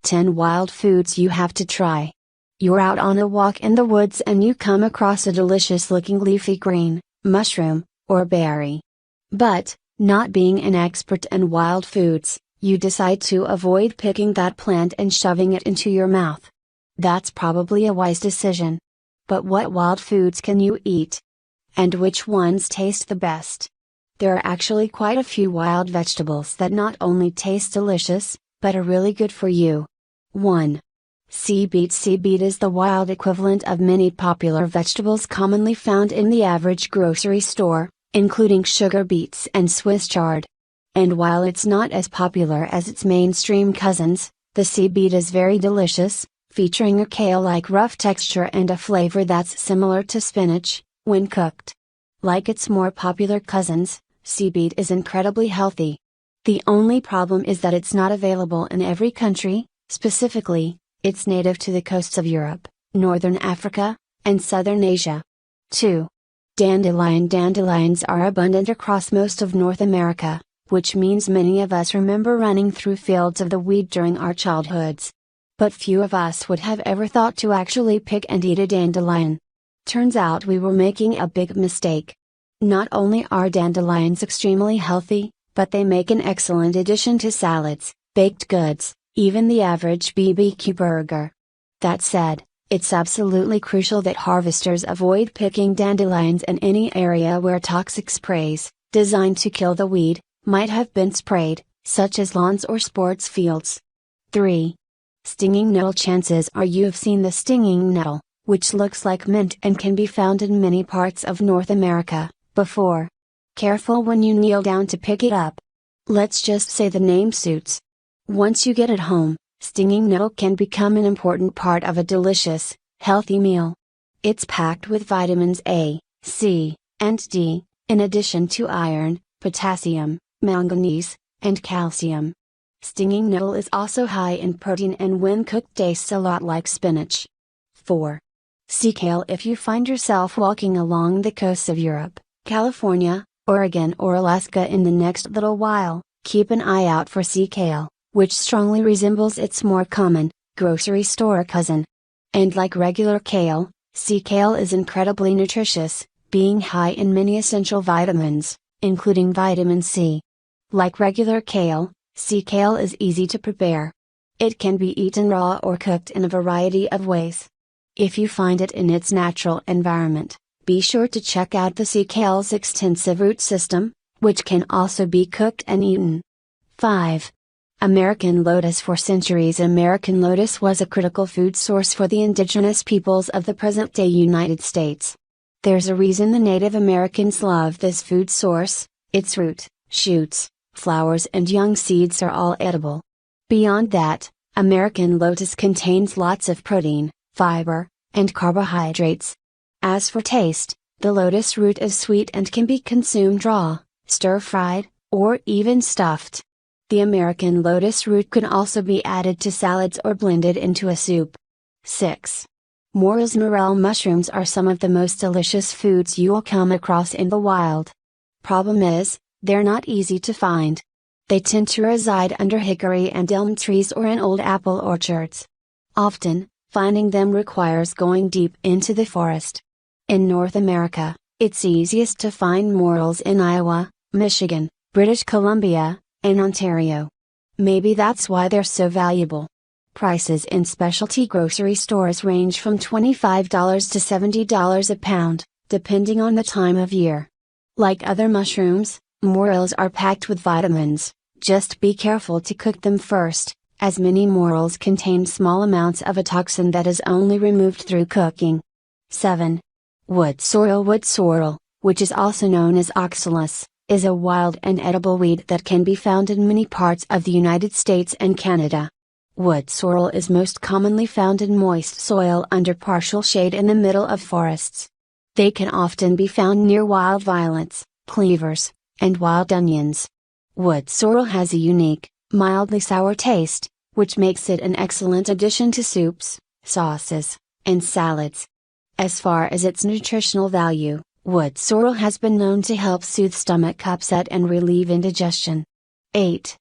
10 Wild Foods You Have to Try. You're out on a walk in the woods and you come across a delicious looking leafy green, mushroom, or berry. But, not being an expert in wild foods, you decide to avoid picking that plant and shoving it into your mouth. That's probably a wise decision. But what wild foods can you eat? And which ones taste the best? There are actually quite a few wild vegetables that not only taste delicious, but are really good for you. 1. Sea beet. Sea beet is the wild equivalent of many popular vegetables commonly found in the average grocery store, including sugar beets and Swiss chard. And while it's not as popular as its mainstream cousins, the sea beet is very delicious, featuring a kale-like rough texture and a flavor that's similar to spinach, when cooked. Like its more popular cousins, sea beet is incredibly healthy. The only problem is that it's not available in every country. Specifically, it's native to the coasts of Europe, Northern Africa, and Southern Asia. 2. Dandelion. Dandelions are abundant across most of North America, which means many of us remember running through fields of the weed during our childhoods. But few of us would have ever thought to actually pick and eat a dandelion. Turns out we were making a big mistake. Not only are dandelions extremely healthy, but they make an excellent addition to salads, baked goods, even the average BBQ burger. That said, it's absolutely crucial that harvesters avoid picking dandelions in any area where toxic sprays, designed to kill the weed, might have been sprayed, such as lawns or sports fields. 3. Stinging nettle. Chances are you've seen the stinging nettle, which looks like mint and can be found in many parts of North America, before. Careful when you kneel down to pick it up. Let's just say the name suits. Once you get it home, stinging nettle can become an important part of a delicious, healthy meal. It's packed with vitamins A, C, and D, in addition to iron, potassium, manganese, and calcium. Stinging nettle is also high in protein and when cooked tastes a lot like spinach. 4. Sea kale. If you find yourself walking along the coasts of Europe, California, Oregon or Alaska in the next little while, keep an eye out for sea kale, which strongly resembles its more common, grocery store cousin. And like regular kale, sea kale is incredibly nutritious, being high in many essential vitamins, including vitamin C. Like regular kale, sea kale is easy to prepare. It can be eaten raw or cooked in a variety of ways. If you find it in its natural environment, be sure to check out the sea kale's extensive root system, which can also be cooked and eaten. 5. American lotus. For centuries, American lotus was a critical food source for the indigenous peoples of the present-day United States. There's a reason the Native Americans love this food source: its root, shoots, flowers and young seeds are all edible. Beyond that, American lotus contains lots of protein, fiber, and carbohydrates. As for taste, the lotus root is sweet and can be consumed raw, stir-fried, or even stuffed. The American lotus root can also be added to salads or blended into a soup. 6. Morels. Morel mushrooms are some of the most delicious foods you'll come across in the wild. Problem is, they're not easy to find. They tend to reside under hickory and elm trees or in old apple orchards. Often, finding them requires going deep into the forest. In North America, it's easiest to find morels in Iowa, Michigan, British Columbia, and Ontario. Maybe that's why they're so valuable. Prices in specialty grocery stores range from $25 to $70 a pound, depending on the time of year. Like other mushrooms, morels are packed with vitamins. Just be careful to cook them first, as many morels contain small amounts of a toxin that is only removed through cooking. 7. Wood sorrel. Wood sorrel, which is also known as oxalis, is a wild and edible weed that can be found in many parts of the United States and Canada. Wood sorrel is most commonly found in moist soil under partial shade in the middle of forests. They can often be found near wild violets, cleavers, and wild onions. Wood sorrel has a unique, mildly sour taste, which makes it an excellent addition to soups, sauces, and salads. As far as its nutritional value, wood sorrel has been known to help soothe stomach upset and relieve indigestion. 8.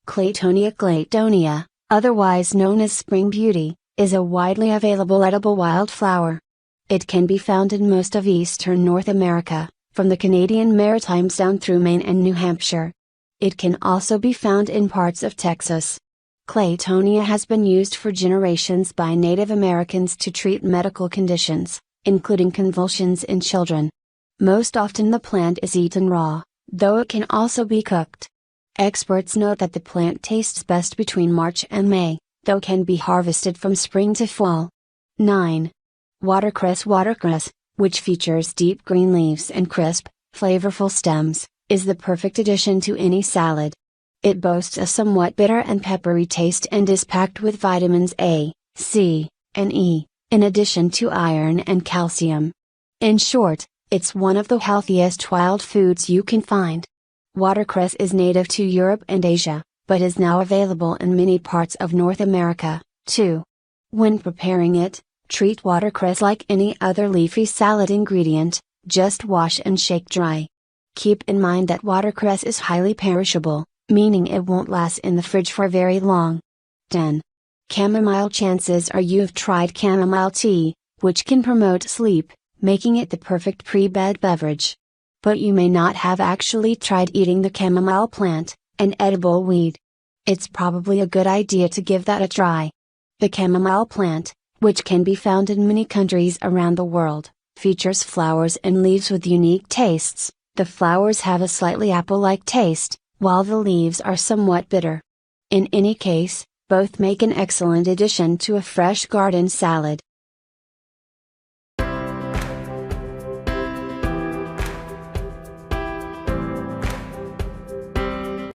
Claytonia. Claytonia, otherwise known as spring beauty, is a widely available edible wildflower. It can be found in most of eastern North America, from the Canadian Maritimes down through Maine and New Hampshire. It can also be found in parts of Texas. Claytonia has been used for generations by Native Americans to treat medical conditions, including convulsions in children. Most often the plant is eaten raw, though it can also be cooked. Experts note that the plant tastes best between March and May, though can be harvested from spring to fall. 9. Watercress. Watercress, which features deep green leaves and crisp, flavorful stems, is the perfect addition to any salad. It boasts a somewhat bitter and peppery taste and is packed with vitamins A, C, and E, in addition to iron and calcium. In short, it's one of the healthiest wild foods you can find. Watercress is native to Europe and Asia, but is now available in many parts of North America, too. When preparing it, treat watercress like any other leafy salad ingredient, just wash and shake dry. Keep in mind that watercress is highly perishable, meaning it won't last in the fridge for very long. 10. Chamomile. Chances are you've tried chamomile tea, which can promote sleep, making it the perfect pre-bed beverage. But you may not have actually tried eating the chamomile plant, an edible weed. It's probably a good idea to give that a try. The chamomile plant, which can be found in many countries around the world, features flowers and leaves with unique tastes. The flowers have a slightly apple-like taste, while the leaves are somewhat bitter. In any case, both make an excellent addition to a fresh garden salad.